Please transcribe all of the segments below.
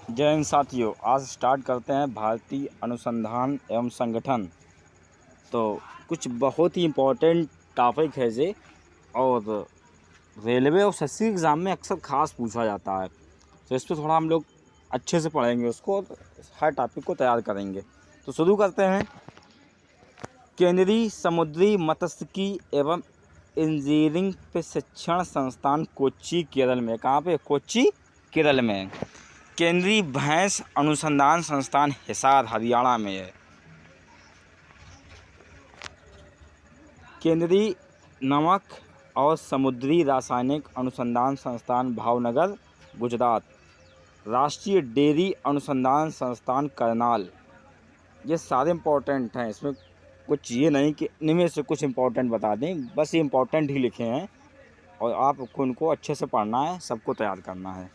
जय हिंद साथियों, आज स्टार्ट करते हैं भारतीय अनुसंधान एवं संगठन। तो कुछ बहुत ही इम्पोर्टेंट टॉपिक है ये, और रेलवे और एसएससी एग्ज़ाम में अक्सर खास पूछा जाता है। तो इस पर थोड़ा हम लोग अच्छे से पढ़ेंगे उसको और हर टॉपिक को तैयार करेंगे। तो शुरू करते हैं। केंद्रीय समुद्री मत्स्यिकी एवं इंजीनियरिंग प्रशिक्षण संस्थान कोच्चि केरल में। कहाँ पे? कोच्चि केरल में। केंद्रीय भैंस अनुसंधान संस्थान हिसार हरियाणा में है। केंद्रीय नमक और समुद्री रासायनिक अनुसंधान संस्थान भावनगर गुजरात। राष्ट्रीय डेयरी अनुसंधान संस्थान करनाल। ये सारे इम्पोर्टेंट हैं, इसमें कुछ ये नहीं कि इनमें से कुछ इम्पोर्टेंट बता दें, बस ये इम्पोर्टेंट ही लिखे हैं और आपको उनको अच्छे से पढ़ना है, सबको तैयार करना है।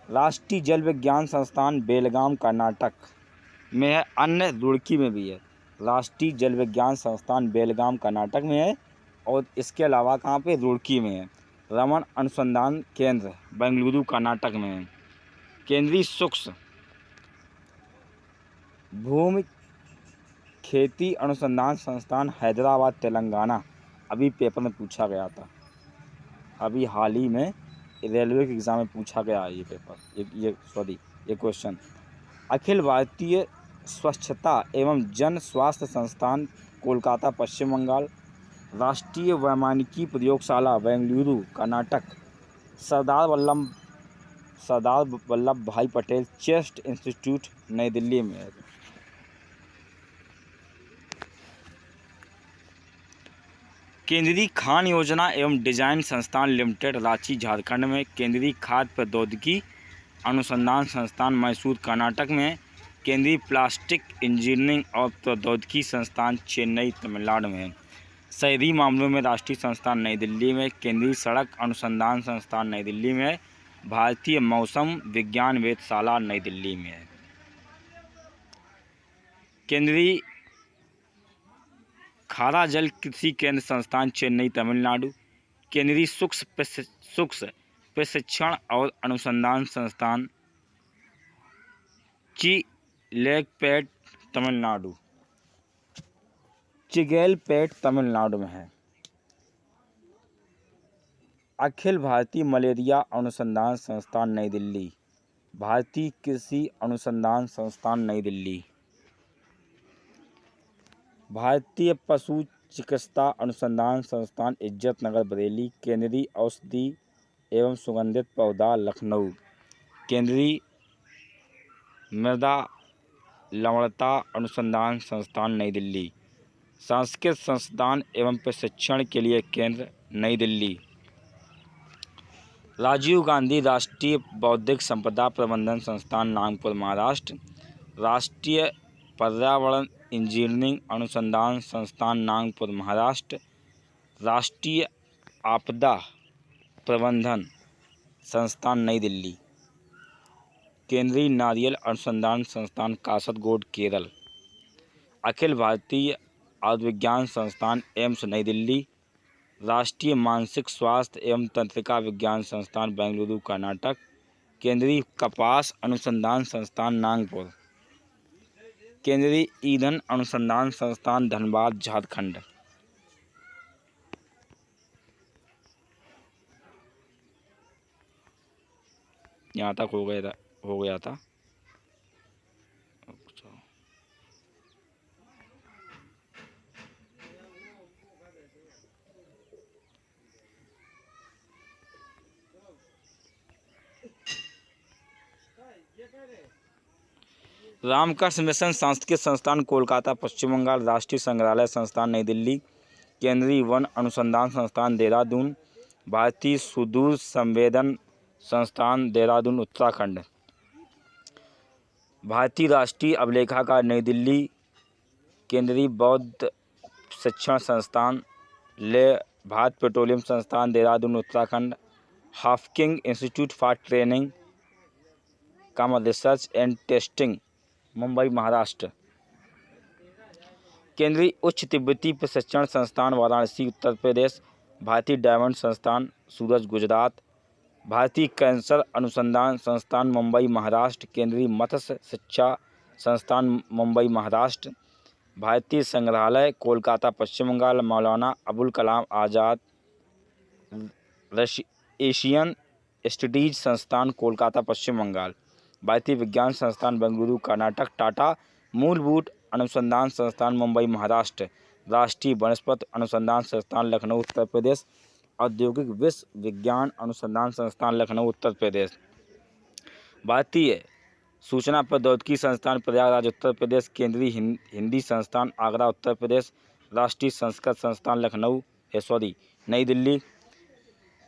राष्ट्रीय जल विज्ञान संस्थान बेलगाम कर्नाटक में है। अन्य रुड़की में भी है। राष्ट्रीय जल विज्ञान संस्थान बेलगाम कर्नाटक में है और इसके अलावा कहाँ पे? रुड़की में है। रमन अनुसंधान केंद्र बेंगलुरु कर्नाटक में है। केंद्रीय सूक्ष्म भूमि खेती अनुसंधान संस्थान हैदराबाद तेलंगाना। अभी पेपर में पूछा गया था, अभी हाल ही में रेलवे के एग्ज़ाम में पूछा गया है ये पेपर, ये क्वेश्चन। अखिल भारतीय स्वच्छता एवं जन स्वास्थ्य संस्थान कोलकाता पश्चिम बंगाल। राष्ट्रीय वैमानिकी प्रयोगशाला बेंगलुरु कर्नाटक। सरदार वल्लभ भाई पटेल चेस्ट इंस्टीट्यूट नई दिल्ली में है। केंद्रीय खान योजना एवं डिजाइन संस्थान लिमिटेड रांची झारखंड में। केंद्रीय खाद्य प्रौद्योगिकी अनुसंधान संस्थान मैसूर कर्नाटक में। केंद्रीय प्लास्टिक इंजीनियरिंग और प्रौद्योगिकी संस्थान चेन्नई तमिलनाडु में। शहरी मामलों में राष्ट्रीय संस्थान नई दिल्ली में। केंद्रीय सड़क अनुसंधान संस्थान नई दिल्ली में। भारतीय मौसम विज्ञान वेधशाला नई दिल्ली में है। केंद्रीय खारा जल कृषि केंद्र संस्थान चेन्नई तमिलनाडु। केंद्रीय सूक्ष्म प्रशिक्षण और अनुसंधान संस्थान चिगेलपेट तमिलनाडु में है। अखिल भारतीय मलेरिया अनुसंधान संस्थान नई दिल्ली। भारतीय कृषि अनुसंधान संस्थान नई दिल्ली। भारतीय पशु चिकित्सा अनुसंधान संस्थान इज्जत नगर बरेली। केंद्रीय औषधि एवं सुगंधित पौधा लखनऊ। केंद्रीय मृदा लवणता अनुसंधान संस्थान नई दिल्ली। संस्कृत संस्थान एवं प्रशिक्षण के लिए केंद्र नई दिल्ली। राजीव गांधी राष्ट्रीय बौद्धिक संपदा प्रबंधन संस्थान नागपुर महाराष्ट्र। राष्ट्रीय पर्यावरण इंजीनियरिंग अनुसंधान संस्थान नागपुर महाराष्ट्र। राष्ट्रीय आपदा प्रबंधन संस्थान नई दिल्ली। केंद्रीय नारियल अनुसंधान संस्थान कासरगोड केरल। अखिल भारतीय आयुर्विज्ञान संस्थान एम्स नई दिल्ली। राष्ट्रीय मानसिक स्वास्थ्य एवं तंत्रिका विज्ञान संस्थान बेंगलुरु कर्नाटक। केंद्रीय कपास अनुसंधान संस्थान नागपुर। केंद्रीय ईंधन अनुसंधान संस्थान धनबाद झारखंड। यहाँ तक हो गया था। रामकृष्ण मिशन सांस्कृतिक संस्थान कोलकाता पश्चिम बंगाल। राष्ट्रीय संग्रहालय संस्थान नई दिल्ली। केंद्रीय वन अनुसंधान संस्थान देहरादून। भारतीय सुदूर संवेदन संस्थान देहरादून उत्तराखंड। भारतीय राष्ट्रीय अभिलेखागार नई दिल्ली। केंद्रीय बौद्ध शिक्षण संस्थान ले भारत पेट्रोलियम संस्थान Dehradun Uttarakhand. Haffkine institute for training research and testing Mumbai Maharashtra. केंद्रीय उच्च तिब्बती प्रशिक्षण संस्थान वाराणसी उत्तर प्रदेश। भारतीय डायमंड संस्थान सूरज गुजरात। भारतीय कैंसर अनुसंधान संस्थान मुंबई महाराष्ट्र, केंद्रीय मत्स्य शिक्षा संस्थान मुंबई महाराष्ट्र, भारतीय संग्रहालय कोलकाता पश्चिम बंगाल, मौलाना अबुल कलाम आज़ाद एशियन स्टडीज संस्थान कोलकाता पश्चिम बंगाल, भारतीय विज्ञान संस्थान बेंगलुरु कर्नाटक, टाटा मूलभूत अनुसंधान संस्थान मुंबई महाराष्ट्र, राष्ट्रीय वनस्पति अनुसंधान संस्थान लखनऊ उत्तर प्रदेश, औद्योगिक विज्ञान अनुसंधान संस्थान लखनऊ उत्तर प्रदेश, भारतीय सूचना प्रौद्योगिकी संस्थान प्रयागराज उत्तर प्रदेश, केंद्रीय हिंदी संस्थान आगरा उत्तर प्रदेश, राष्ट्रीय संस्कृत संस्थान लखनऊ नई दिल्ली,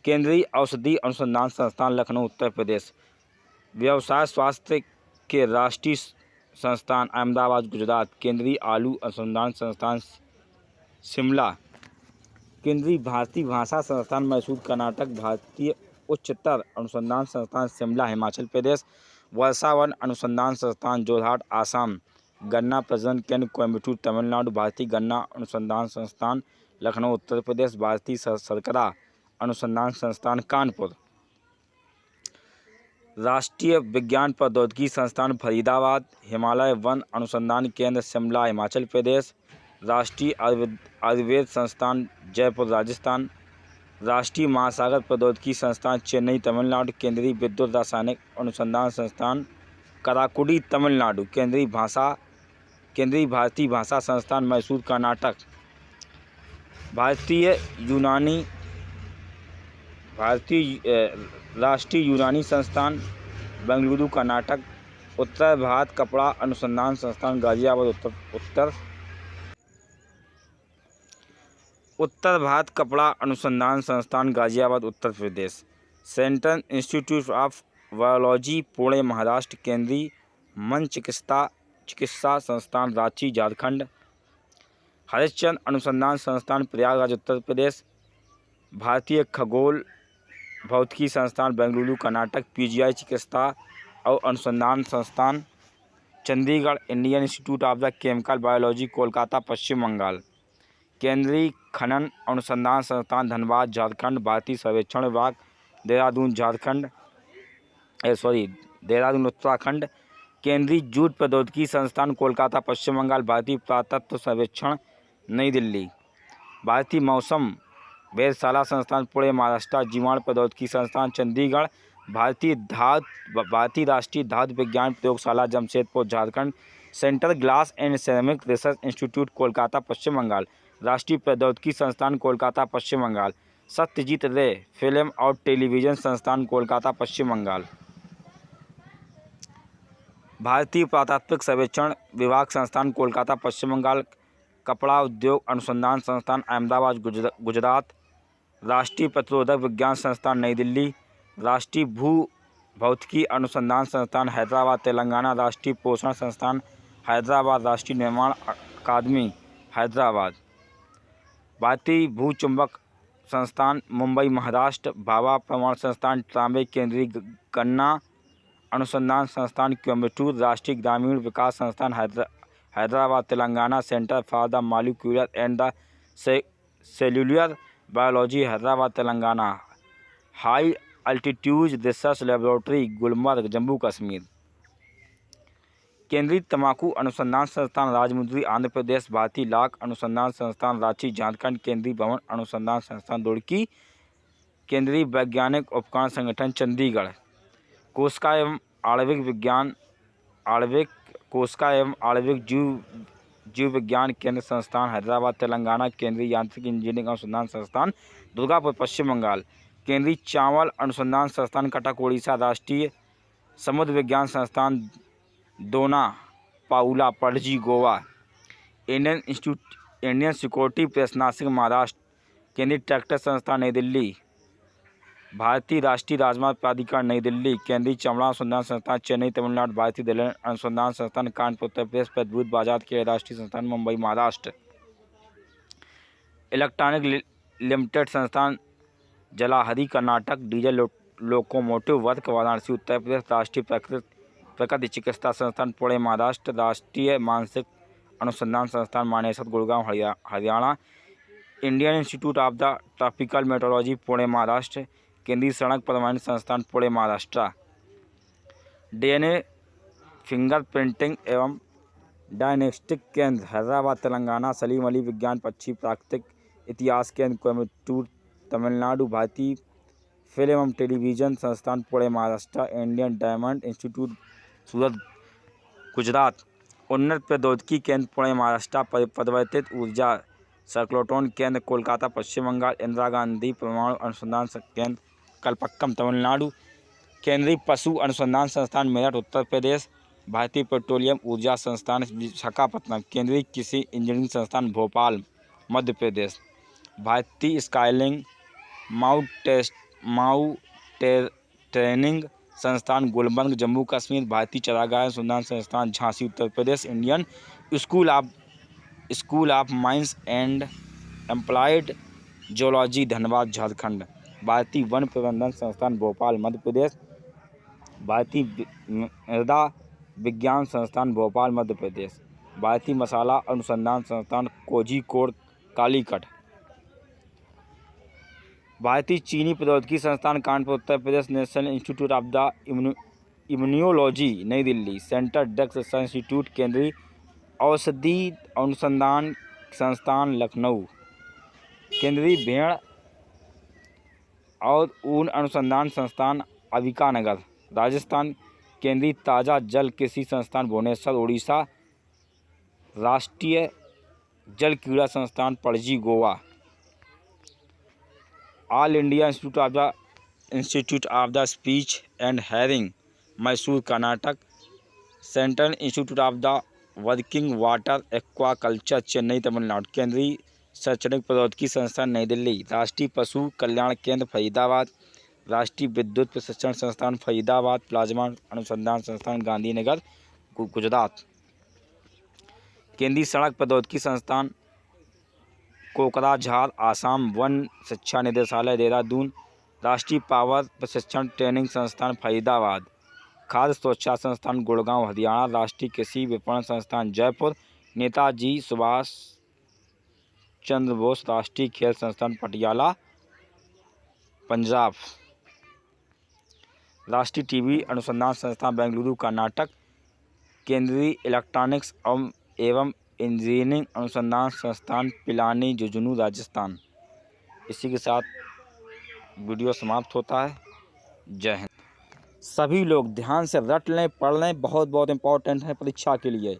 केंद्रीय औषधि अनुसंधान संस्थान लखनऊ उत्तर प्रदेश, व्यवसाय स्वास्थ्य के राष्ट्रीय संस्थान अहमदाबाद गुजरात, केंद्रीय आलू अनुसंधान संस्थान शिमला, केंद्रीय भारतीय भाषा संस्थान मैसूर कर्नाटक, भारतीय उच्चतर अनुसंधान संस्थान शिमला हिमाचल प्रदेश, वर्षावन अनुसंधान संस्थान जोरहाट आसाम, गन्ना प्रजनन केंद्र कोयम्बटूर तमिलनाडु, भारतीय गन्ना अनुसंधान संस्थान लखनऊ उत्तर प्रदेश, भारतीय शर्करा अनुसंधान संस्थान कानपुर, राष्ट्रीय विज्ञान प्रौद्योगिकी संस्थान फरीदाबाद, हिमालय वन अनुसंधान केंद्र शिमला हिमाचल प्रदेश, राष्ट्रीय आयुर्वेद संस्थान जयपुर राजस्थान, राष्ट्रीय महासागर प्रौद्योगिकी संस्थान चेन्नई तमिलनाडु, केंद्रीय विद्युत रासायनिक अनुसंधान संस्थान कराकुडी तमिलनाडु, केंद्रीय भारतीय भाषा संस्थान मैसूर कर्नाटक, राष्ट्रीय यूनानी संस्थान बेंगलुरु कर्नाटक, उत्तर भारत कपड़ा अनुसंधान संस्थान गाजियाबाद उत्तर भारत कपड़ा अनुसंधान संस्थान Ghaziabad Uttar Pradesh, central institute of biology Pune Maharashtra, केंद्रीय मन चिकित्सा संस्थान रांची झारखंड, हरिश्चंद्र अनुसंधान संस्थान प्रयागराज उत्तर प्रदेश, भारतीय खगोल भौतिकी संस्थान बेंगलुरु कर्नाटक, पीजीआई चिकित्सा और अनुसंधान संस्थान Chandigarh, Indian institute of the chemical biology Kolkata Paschim Bangal, केंद्रीय खनन अनुसंधान संस्थान धनबाद झारखंड, भारतीय सर्वेक्षण विभाग देहरादून उत्तराखंड, केंद्रीय जूट प्रौद्योगिकी संस्थान कोलकाता पश्चिम बंगाल, भारतीय पुरातत्व सर्वेक्षण नई दिल्ली, भारतीय मौसम वेधशाला संस्थान पुणे महाराष्ट्र, जीवाणु प्रौद्योगिकी संस्थान चंडीगढ़, भारतीय राष्ट्रीय धातु विज्ञान प्रयोगशाला Jamshedpur Jharkhand, central glass and ceramic research institute Kolkata Paschim Bangal, राष्ट्रीय प्रौद्योगिकी संस्थान कोलकाता पश्चिम बंगाल, सत्यजीत रे फिल्म और टेलीविज़न संस्थान कोलकाता पश्चिम बंगाल, भारतीय पुरातात्विक सर्वेक्षण विभाग संस्थान कोलकाता पश्चिम बंगाल, कपड़ा उद्योग अनुसंधान संस्थान अहमदाबाद गुजरात, राष्ट्रीय प्रतिरोधक विज्ञान संस्थान नई दिल्ली, राष्ट्रीय भू भौतिकी अनुसंधान संस्थान हैदराबाद तेलंगाना, राष्ट्रीय पोषण संस्थान हैदराबाद, राष्ट्रीय निर्माण अकादमी हैदराबाद, भारतीय भू चुंबक संस्थान मुंबई महाराष्ट्र, भाभा प्रमाण संस्थान ट्राम्बे, केंद्रीय गन्ना अनुसंधान संस्थान कोयम्बटूर, राष्ट्रीय ग्रामीण विकास संस्थान Hyderabad Telangana, centre for the molecular and the cellular biology Hyderabad Telangana, high altitude research laboratory Gulmarg Jammu Kashmir, केंद्रीय तंबाकू अनुसंधान संस्थान राजमुंद्री आंध्र प्रदेश, भारतीय लाख अनुसंधान संस्थान रांची झारखंड, केंद्रीय भवन अनुसंधान संस्थान रुड़की, केंद्रीय वैज्ञानिक उपकरण संगठन चंडीगढ़, कोशिका एवं आणविक जीव विज्ञान केंद्र संस्थान हैदराबाद तेलंगाना, केंद्रीय यांत्रिक इंजीनियरिंग अनुसंधान संस्थान दुर्गापुर पश्चिम बंगाल, केंद्रीय चावल अनुसंधान संस्थान कटक उड़ीसा, राष्ट्रीय समुद्र विज्ञान संस्थान दोना Paula Panaji Goa, Indian security press Nashik Maharashtra, केंद्रीय ट्रैक्टर संस्थान नई दिल्ली, भारतीय राष्ट्रीय राजमार्ग प्राधिकरण नई दिल्ली, केंद्रीय चमड़ा अनुसंधान संस्थान चेन्नई तमिलनाडु, भारतीय दलहन अनुसंधान संस्थान कानपुर उत्तर प्रदेश, प्रतिभूत बाजार के राष्ट्रीय संस्थान मुंबई महाराष्ट्र, इलेक्ट्रॉनिक लिमिटेड संस्थान Jalahalli Karnataka, diesel locomotive work Varanasi Uttar Pradesh, राष्ट्रीय प्रकृति चिकित्सा संस्थान पुणे महाराष्ट्र, राष्ट्रीय मानसिक अनुसंधान संस्थान Manesar Gurgaon Haryana, Indian institute of the tropical metrology Pune Maharashtra, केंद्रीय सड़क परिवहन संस्थान पुणे महाराष्ट्र। DNA फिंगरप्रिंटिंग एवं डायग्नोस्टिक केंद्र हैदराबाद तेलंगाना। सलीम अली विज्ञान पक्षी प्राकृतिक इतिहास केंद्र कोयम्बटूर तमिलनाडु। भारतीय फिल्म एवं टेलीविजन संस्थान Pune Maharashtra. Indian diamond institute Surat Gujarat. उन्नत प्रौद्योगिकी केंद्र पुणे महाराष्ट्र। परिवर्तित ऊर्जा साइक्लोट्रॉन केंद्र कोलकाता पश्चिम बंगाल। इंदिरा गांधी परमाणु अनुसंधान केंद्र कलपक्कम तमिलनाडु। केंद्रीय पशु अनुसंधान संस्थान मेरठ उत्तर प्रदेश। भारतीय पेट्रोलियम ऊर्जा संस्थान विशाखापत्तनम। केंद्रीय कृषि इंजीनियरिंग संस्थान भोपाल मध्य प्रदेश। भारतीय स्काईलिंग माउंटेनिंग संस्थान गुलबर्ग जम्मू कश्मीर। भारतीय चारागाह अनुसंधान संस्थान Jhansi Uttar Pradesh. Indian school of mines and applied geology Dhanbad Jharkhand. भारतीय वन प्रबंधन संस्थान भोपाल मध्य प्रदेश। भारतीय मृदा विज्ञान संस्थान भोपाल मध्य प्रदेश। भारतीय मसाला अनुसंधान संस्थान कोझिकोड कालीकट। भारतीय चीनी प्रौद्योगिकी संस्थान Kanpur Uttar Pradesh. National institute of the immunology Nai Delhi. Central drugs research institute. केंद्रीय औषधि अनुसंधान संस्थान लखनऊ। केंद्रीय भेड़ और ऊन अनुसंधान संस्थान अंबिकानगर राजस्थान। केंद्रीय ताज़ा जल कृषि संस्थान भुवनेश्वर उड़ीसा। राष्ट्रीय जल क्रीड़ा संस्थान Panaji Goa. All India institute of the speech and hearing Mysore Karnataka. Central institute of the working water aquaculture Chennai Tamil Nadu. केंद्रीय शैक्षणिक प्रौद्योगिकी संस्थान नई दिल्ली। राष्ट्रीय पशु कल्याण केंद्र फरीदाबाद। राष्ट्रीय विद्युत प्रशिक्षण संस्थान फरीदाबाद। प्लाज्मा अनुसंधान संस्थान गांधीनगर गुजरात। केंद्रीय सड़क प्रौद्योगिकी संस्थान कोकराझार आसाम। वन शिक्षा निदेशालय देहरादून। राष्ट्रीय पावर प्रशिक्षण ट्रेनिंग संस्थान फरीदाबाद। खाद्य सुरक्षा संस्थान गुड़गांव हरियाणा। राष्ट्रीय कृषि विपणन संस्थान जयपुर। नेताजी सुभाष चंद्र बोस राष्ट्रीय खेल संस्थान पटियाला पंजाब। राष्ट्रीय टीबी अनुसंधान संस्थान बेंगलुरु कर्नाटक। केंद्रीय इलेक्ट्रॉनिक्स एवं इंजीनियरिंग अनुसंधान संस्थान पिलानी झुंझुनू राजस्थान। इसी के साथ वीडियो समाप्त होता है। जय हिंद। सभी लोग ध्यान से रट लें, पढ़ लें, बहुत बहुत इम्पोर्टेंट है परीक्षा के लिए।